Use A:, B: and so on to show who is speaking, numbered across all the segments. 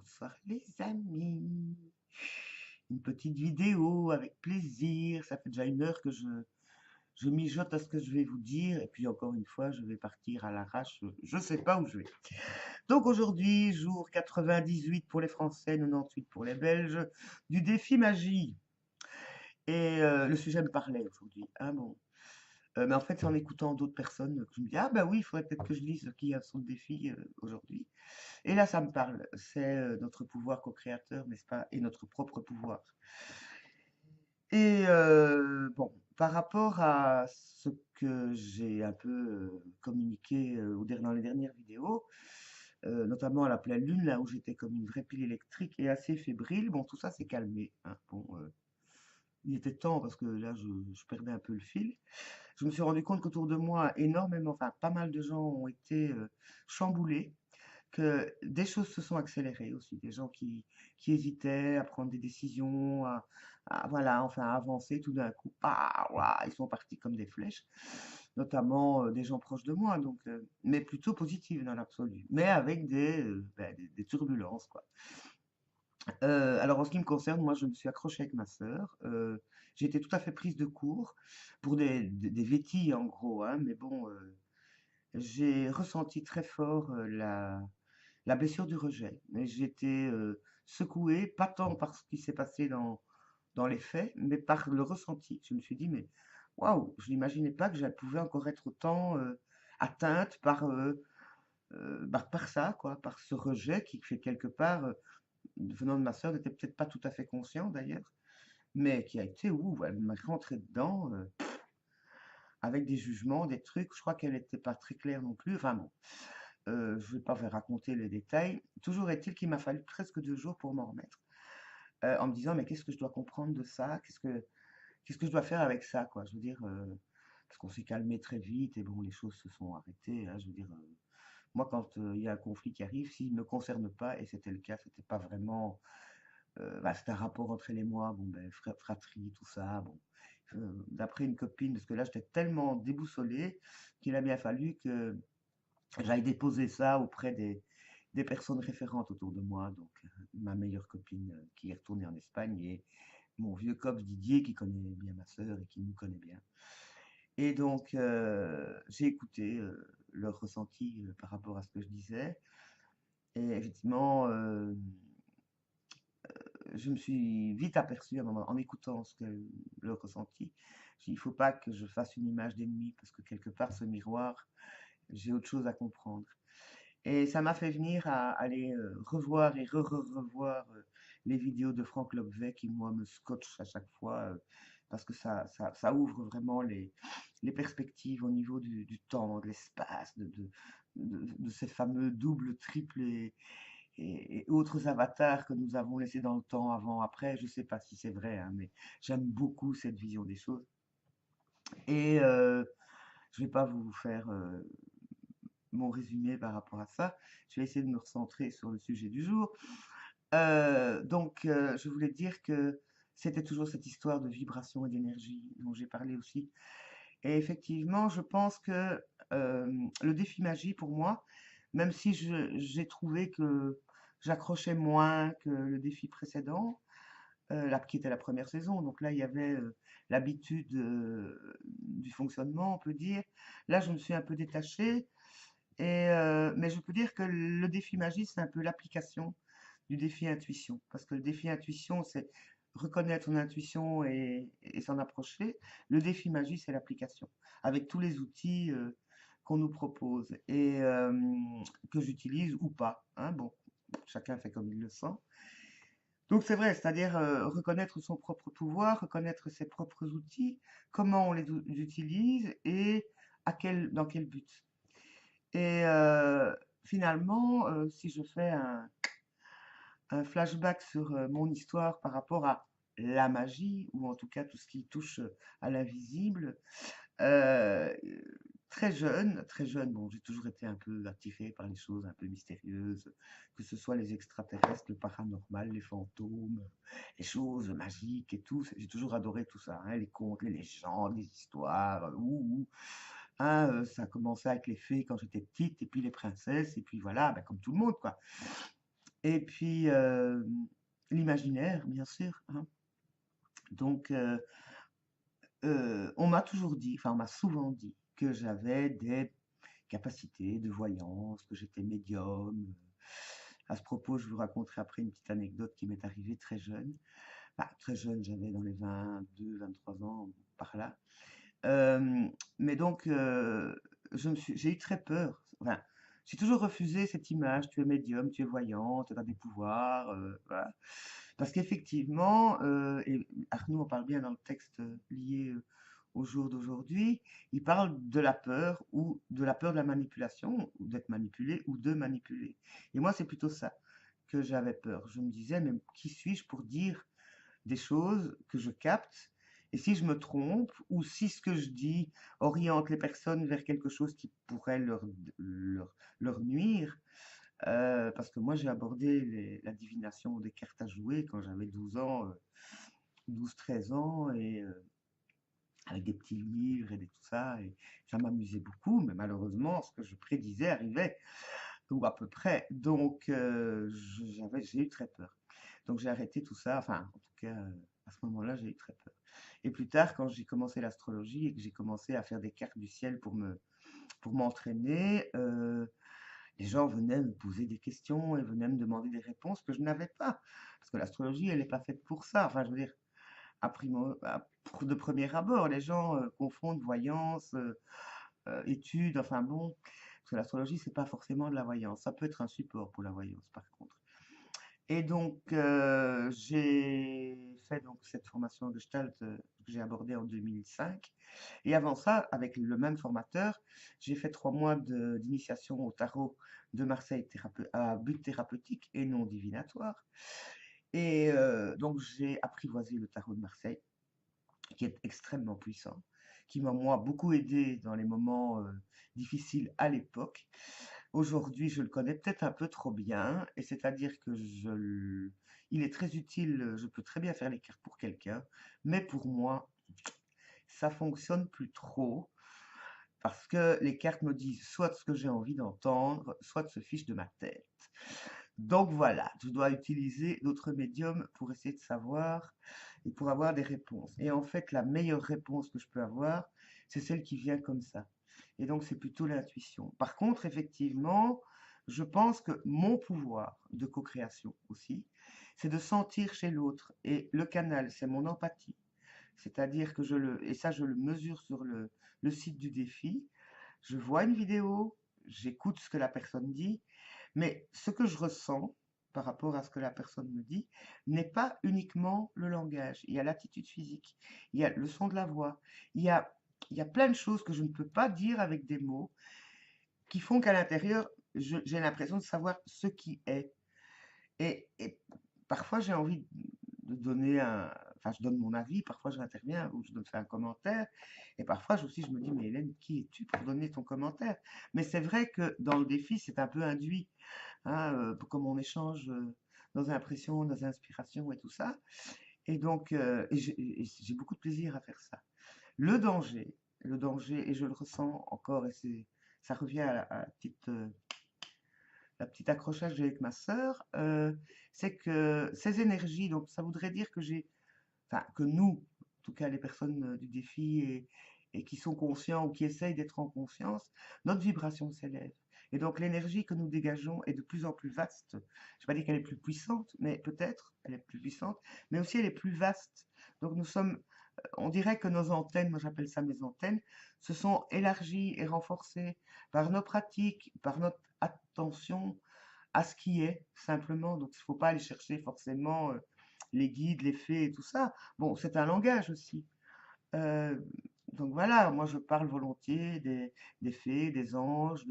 A: Bonsoir les amis. Une petite vidéo avec plaisir. Ça fait déjà 1 heure que je mijote à ce que je vais vous dire. Et puis encore une fois, je vais partir à l'arrache. Je ne sais pas où je vais. Donc aujourd'hui, jour 98 pour les Français, 98 pour les Belges, du défi magie. Et le sujet me parlait aujourd'hui. Ah bon. Mais en fait, c'est en écoutant d'autres personnes que je me dis, ah bah oui, il faudrait peut-être que je lise qui a son défi aujourd'hui. Et là, ça me parle. C'est notre pouvoir co-créateur, n'est-ce pas? Et notre propre pouvoir. Et bon, par rapport à ce que j'ai un peu communiqué dans les dernières vidéos, notamment à la pleine lune, là où j'étais comme une vraie pile électrique et assez fébrile, bon, tout ça s'est calmé, hein. Bon, il était temps parce que là, je perdais un peu le fil. Je me suis rendu compte qu'autour de moi, énormément, enfin, pas mal de gens ont été chamboulés, que des choses se sont accélérées aussi, des gens qui hésitaient à prendre des décisions, voilà, enfin à avancer tout d'un coup, ouah, ils sont partis comme des flèches, notamment des gens proches de moi, donc, mais plutôt positives dans l'absolu, mais avec des turbulences, quoi. Alors en ce qui me concerne, moi je me suis accrochée avec ma sœur, j'ai été tout à fait prise de court pour des vétilles en gros, hein, mais bon, j'ai ressenti très fort la blessure du rejet. Mais j'étais secouée, pas tant par ce qui s'est passé dans les faits, mais par le ressenti. Je me suis dit, mais waouh, je n'imaginais pas que je pouvais encore être autant atteinte par ça, quoi, par ce rejet qui fait quelque part, venant de ma sœur, n'était peut-être pas tout à fait conscient d'ailleurs, mais qui a été, ouh, elle m'a rentré dedans avec des jugements, des trucs. Je crois qu'elle n'était pas très claire non plus. Enfin bon, je ne vais pas vous raconter les détails. Toujours est-il qu'il m'a fallu presque 2 jours pour m'en remettre, en me disant, mais qu'est-ce que je dois comprendre de ça? Qu'est-ce que je dois faire avec ça, quoi? Je veux dire, parce qu'on s'est calmé très vite et bon, les choses se sont arrêtées, hein, je veux dire, moi, quand il y a un conflit qui arrive, s'il ne me concerne pas, et c'était le cas, c'était pas vraiment, bah, c'était un rapport entre elle et moi, bon, ben, fratrie, tout ça, bon. D'après une copine, parce que là, j'étais tellement déboussolé qu'il a bien fallu que j'aille déposer ça auprès des personnes référentes autour de moi, donc ma meilleure copine qui est retournée en Espagne et mon vieux cops Didier qui connaît bien ma sœur et qui nous connaît bien. Et donc j'ai écouté leur ressenti par rapport à ce que je disais. Et effectivement, je me suis vite aperçu à un moment, en écoutant leur ressenti, il ne faut pas que je fasse une image d'ennemi parce que quelque part, ce miroir, j'ai autre chose à comprendre. Et ça m'a fait venir à aller revoir et revoir les vidéos de Franck Lobvet qui, moi, me scotchent à chaque fois parce que ça ouvre vraiment les perspectives au niveau du temps, de l'espace, de ces fameux doubles, triples et autres avatars que nous avons laissés dans le temps avant, après. Je ne sais pas si c'est vrai, hein, mais j'aime beaucoup cette vision des choses. Et je ne vais pas vous faire mon résumé par rapport à ça. Je vais essayer de me recentrer sur le sujet du jour. Je voulais dire que c'était toujours cette histoire de vibration et d'énergie dont j'ai parlé aussi. Et effectivement, je pense que le défi magie, pour moi, même si j'ai trouvé que j'accrochais moins que le défi précédent, qui était la première saison, donc là, il y avait l'habitude du fonctionnement, on peut dire. Là, je me suis un peu détachée, mais je peux dire que le défi magie, c'est un peu l'application du défi intuition. Parce que le défi intuition, c'est reconnaître son intuition et s'en approcher. Le défi magie, c'est l'application. Avec tous les outils qu'on nous propose et que j'utilise ou pas, hein. Bon, chacun fait comme il le sent. Donc c'est vrai, c'est-à-dire reconnaître son propre pouvoir, reconnaître ses propres outils, comment on les utilise et dans quel but. Et finalement, si je fais un flashback sur mon histoire par rapport à la magie, ou en tout cas tout ce qui touche à l'invisible, euh, très jeune, bon, j'ai toujours été un peu attiré par les choses un peu mystérieuses, que ce soit les extraterrestres, le paranormal, les fantômes, les choses magiques et tout. J'ai toujours adoré tout ça, hein, les contes, les légendes, les histoires, hein, ça a commencé avec les fées quand j'étais petite, et puis les princesses, et puis voilà, ben, comme tout le monde, quoi. Et puis, l'imaginaire, bien sûr, hein. Donc, on m'a toujours dit, enfin, on m'a souvent dit que j'avais des capacités de voyance, que j'étais médium. À ce propos, je vous raconterai après une petite anecdote qui m'est arrivée très jeune. Enfin, très jeune, j'avais dans les 22, 23 ans, par là. Euh, mais donc, j'ai eu très peur. Enfin, j'ai toujours refusé cette image. Tu es médium, tu es voyant, tu as des pouvoirs. Voilà. Parce qu'effectivement, et Arnaud en parle bien dans le texte lié au jour d'aujourd'hui, il parle de la peur ou de la peur de la manipulation, ou d'être manipulé ou de manipuler. Et moi, c'est plutôt ça que j'avais peur. Je me disais, mais qui suis-je pour dire des choses que je capte? Et si je me trompe, ou si ce que je dis oriente les personnes vers quelque chose qui pourrait leur nuire, parce que moi j'ai abordé la divination des cartes à jouer quand j'avais 12 ans, 12-13 ans, et avec des petits livres et tout ça, et ça m'amusait beaucoup, mais malheureusement, ce que je prédisais arrivait, ou à peu près. Donc, j'ai eu très peur. Donc, j'ai arrêté tout ça, enfin, en tout cas, à ce moment-là, j'ai eu très peur. Et plus tard, quand j'ai commencé l'astrologie et que j'ai commencé à faire des cartes du ciel pour m'entraîner, les gens venaient me poser des questions et venaient me demander des réponses que je n'avais pas. Parce que l'astrologie, elle n'est pas faite pour ça. Enfin, je veux dire, de premier abord, les gens confondent voyance, études, enfin bon, parce que l'astrologie, c'est pas forcément de la voyance. Ça peut être un support pour la voyance, par contre. Et donc, j'ai fait donc cette formation Gestalt que j'ai abordée en 2005. Et avant ça, avec le même formateur, j'ai fait 3 mois d'initiation au tarot de Marseille à but thérapeutique et non divinatoire. Et donc, j'ai apprivoisé le tarot de Marseille, qui est extrêmement puissant, qui m'a, moi, beaucoup aidé dans les moments difficiles à l'époque. Aujourd'hui, je le connais peut-être un peu trop bien, et c'est-à-dire que il est très utile, je peux très bien faire les cartes pour quelqu'un, mais pour moi, ça fonctionne plus trop, parce que les cartes me disent soit ce que j'ai envie d'entendre, soit se fiche de ma tête. Donc voilà, je dois utiliser d'autres médiums pour essayer de savoir et pour avoir des réponses. Et en fait, la meilleure réponse que je peux avoir, c'est celle qui vient comme ça. Et donc, c'est plutôt l'intuition. Par contre, effectivement, je pense que mon pouvoir de co-création aussi, c'est de sentir chez l'autre. Et le canal, c'est mon empathie. C'est-à-dire que et ça, je le mesure sur le site du défi. Je vois une vidéo, j'écoute ce que la personne dit, mais ce que je ressens par rapport à ce que la personne me dit n'est pas uniquement le langage. Il y a l'attitude physique, il y a le son de la voix, il y a, il y a plein de choses que je ne peux pas dire avec des mots qui font qu'à l'intérieur, j'ai l'impression de savoir ce qui est. Et parfois, j'ai envie de donner un. Enfin, je donne mon avis, parfois j'interviens ou je donne fais un commentaire. Et parfois aussi, je me dis, mais Hélène, qui es-tu pour donner ton commentaire? Mais c'est vrai que dans le défi, c'est un peu induit, hein, comme on échange nos impressions, nos inspirations et tout ça. Et donc, et j'ai beaucoup de plaisir à faire ça. Le danger, et je le ressens encore, et ça revient à la petite accrochage que j'ai avec ma sœur, c'est que ces énergies, donc ça voudrait dire que enfin que nous, en tout cas les personnes du défi et qui sont conscients ou qui essayent d'être en conscience, notre vibration s'élève. Et donc l'énergie que nous dégageons est de plus en plus vaste. Je ne vais pas dire qu'elle est plus puissante, mais peut-être elle est plus puissante, mais aussi elle est plus vaste. Donc on dirait que nos antennes, moi j'appelle ça mes antennes, se sont élargies et renforcées par nos pratiques, par notre attention à ce qui est, simplement. Donc il ne faut pas aller chercher forcément les guides, les fées et tout ça. Bon, c'est un langage aussi. Euh, donc voilà, moi je parle volontiers des fées, des anges,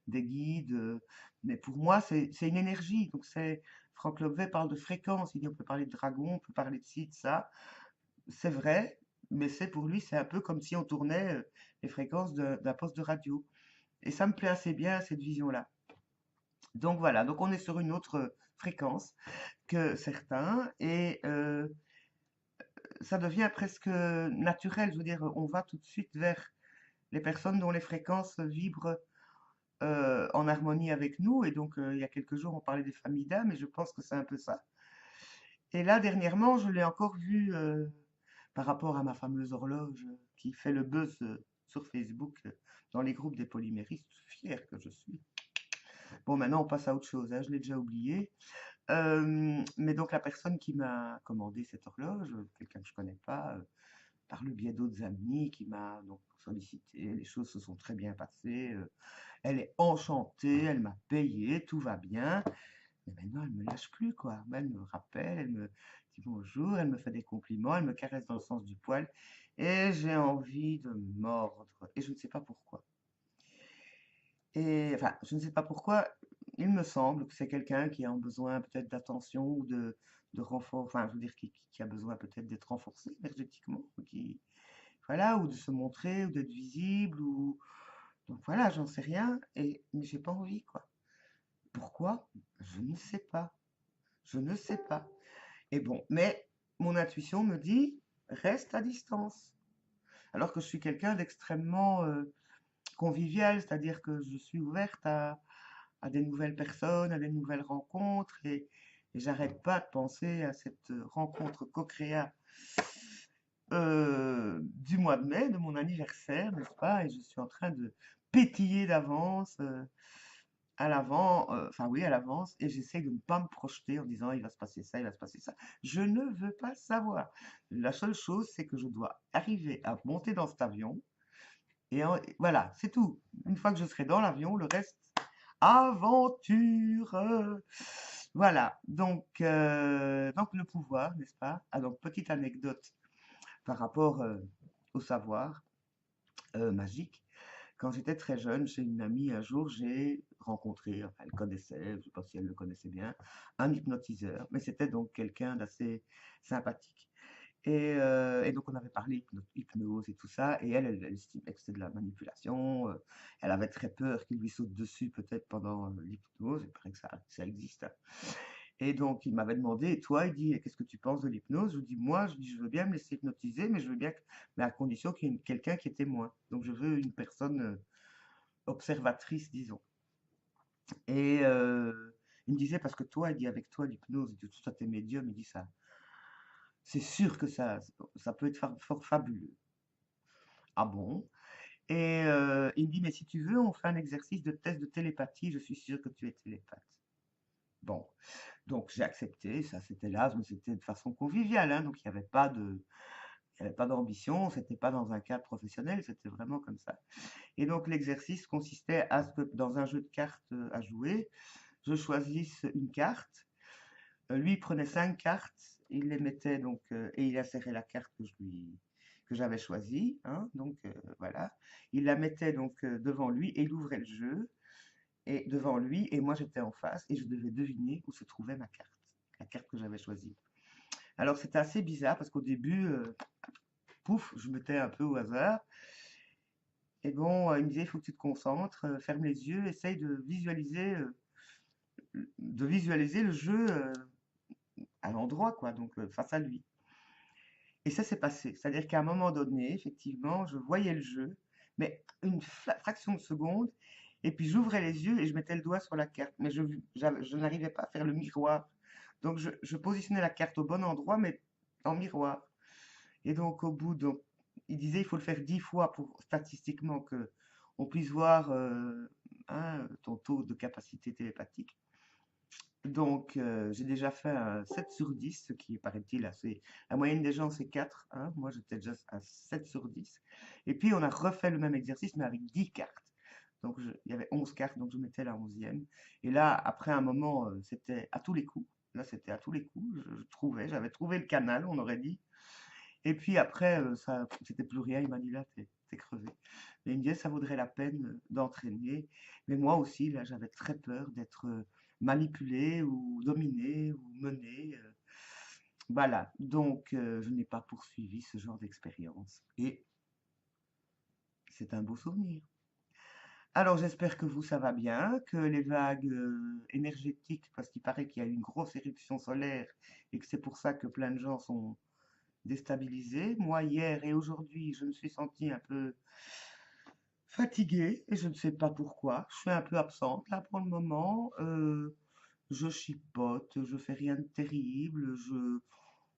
A: des guides, mais pour moi c'est une énergie. Donc Franck Lobvet parle de fréquence, il dit on peut parler de dragon, on peut parler de ci, de ça. C'est vrai, mais pour lui, c'est un peu comme si on tournait les fréquences d'un poste de radio. Et ça me plaît assez bien, cette vision-là. Donc voilà, donc on est sur une autre fréquence que certains et ça devient presque naturel. Je veux dire, on va tout de suite vers les personnes dont les fréquences vibrent en harmonie avec nous. Et donc, il y a quelques jours, on parlait des familles d'âmes, et je pense que c'est un peu ça. Et là, dernièrement, je l'ai encore vu par rapport à ma fameuse horloge qui fait le buzz sur Facebook dans les groupes des polyméristes. Fier que je suis. Bon, maintenant, on passe à autre chose, hein, je l'ai déjà oublié. Mais donc, la personne qui m'a commandé cette horloge, quelqu'un que je connais pas, par le biais d'autres amis, qui m'a donc sollicité, les choses se sont très bien passées. Elle est enchantée, elle m'a payé, tout va bien. Mais maintenant, elle me lâche plus, quoi. Elle me rappelle, elle me dit bonjour, elle me fait des compliments, elle me caresse dans le sens du poil. Et j'ai envie de mordre. Et je ne sais pas pourquoi. Et enfin, je ne sais pas pourquoi. Il me semble que c'est quelqu'un qui a besoin peut-être d'attention ou de renfort. Enfin, je veux dire, qui a besoin peut-être d'être renforcé énergétiquement. Ou qui, voilà, ou de se montrer, ou d'être visible. Ou... Donc voilà, j'en sais rien. Mais j'ai pas envie, quoi. Pourquoi? Je ne sais pas. Je ne sais pas. Et bon, mais mon intuition me dit, reste à distance. Alors que je suis quelqu'un d'extrêmement convivial, c'est-à-dire que je suis ouverte à des nouvelles personnes, à des nouvelles rencontres, et j'arrête pas de penser à cette rencontre co-créa du mois de mai, de mon anniversaire, n'est-ce pas? Et je suis en train de pétiller d'avance. À l'avant, enfin oui, à l'avance, et j'essaie de ne pas me projeter en disant il va se passer ça, il va se passer ça. Je ne veux pas savoir. La seule chose, c'est que je dois arriver à monter dans cet avion, et voilà, c'est tout. Une fois que je serai dans l'avion, le reste, aventure. Voilà, donc le pouvoir, n'est-ce pas? Ah, donc petite anecdote par rapport au savoir magique. Quand j'étais très jeune, chez une amie, un jour, j'ai rencontré, enfin, elle connaissait, je ne sais pas si elle le connaissait bien, un hypnotiseur, mais c'était donc quelqu'un d'assez sympathique. Et donc, on avait parlé hypnose et tout ça, et elle estimait que c'était de la manipulation. Elle avait très peur qu'il lui saute dessus, peut-être pendant l'hypnose. Il paraît que ça existe, hein. Et donc, il m'avait demandé, et toi, il dit, qu'est-ce que tu penses de l'hypnose? Je lui dis, moi, je dis, je veux bien me laisser hypnotiser, mais je veux bien, mais à condition qu'il y ait quelqu'un qui est témoin. Donc, je veux une personne observatrice, disons. Et il me disait, parce que toi, il dit, avec toi, l'hypnose, il dit, tout ça, t'es médium, il dit ça. C'est sûr que ça peut être fort fabuleux. Ah bon? Et il me dit, mais si tu veux, on fait un exercice de test de télépathie, je suis sûr que tu es télépathe. Bon, donc j'ai accepté, ça c'était là, mais c'était de façon conviviale, hein, donc il y avait pas d'ambition, c'était pas dans un cadre professionnel, c'était vraiment comme ça. Et donc l'exercice consistait à ce que dans un jeu de cartes à jouer, je choisisse une carte. Lui il prenait 5 cartes, il les mettait donc et il insérait la carte que j'avais choisie, hein, donc voilà. Il la mettait donc devant lui et il ouvrait le jeu et devant lui et moi j'étais en face et je devais deviner où se trouvait ma carte, la carte que j'avais choisie. Alors c'était assez bizarre parce qu'au début, pouf, je mettais un peu au hasard. Et bon, il me disait, il faut que tu te concentres, ferme les yeux, essaye de visualiser le jeu à l'endroit, quoi, donc face à lui. Et ça s'est passé. C'est-à-dire qu'à un moment donné, effectivement, je voyais le jeu, mais une fraction de seconde, et puis j'ouvrais les yeux et je mettais le doigt sur la carte, mais je n'arrivais pas à faire le miroir. Donc je positionnais la carte au bon endroit, mais en miroir. Et donc au bout de... Il disait il faut le faire 10 fois pour statistiquement que on puisse voir hein, ton taux de capacité télépathique. Donc j'ai déjà fait un 7 sur 10, ce qui paraît-il assez... La moyenne des gens c'est 4, hein. Moi j'étais déjà à 7 sur 10. Et puis on a refait le même exercice mais avec 10 cartes. Donc il y avait 11 cartes, donc je mettais la 11e. Et là, après un moment, c'était à tous les coups. Là, c'était à tous les coups. J'avais trouvé le canal, on aurait dit. Et puis après, ça, c'était plus rien. Il m'a dit là, t'es crevé. Mais il me disait, ça vaudrait la peine d'entraîner. Mais moi aussi, là, j'avais très peur d'être manipulé ou dominé ou mené. Voilà. Donc, je n'ai pas poursuivi ce genre d'expérience. Et c'est un beau souvenir. Alors, j'espère que vous, ça va bien, que les vagues énergétiques, parce qu'il paraît qu'il y a eu une grosse éruption solaire et que c'est pour ça que plein de gens sont déstabilisé. Moi, hier et aujourd'hui, je me suis sentie un peu fatiguée et je ne sais pas pourquoi. Je suis un peu absente là pour le moment. Je chipote, je fais rien de terrible.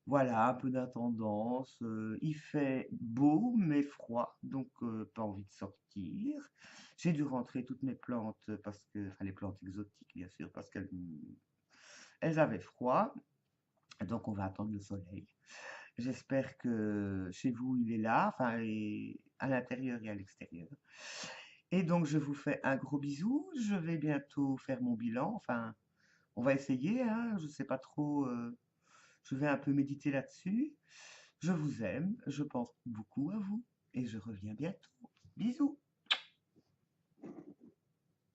A: Voilà, un peu d'intendance. Il fait beau mais froid, donc pas envie de sortir. J'ai dû rentrer toutes mes plantes parce que, enfin les plantes exotiques bien sûr, parce qu'elles avaient froid. Donc on va attendre le soleil. J'espère que chez vous il est là, enfin et à l'intérieur et à l'extérieur. Et donc je vous fais un gros bisou. Je vais bientôt faire mon bilan. Enfin, on va essayer, hein. Je sais pas trop. Je vais un peu méditer là-dessus. Je vous aime. Je pense beaucoup à vous et je reviens bientôt. Bisous.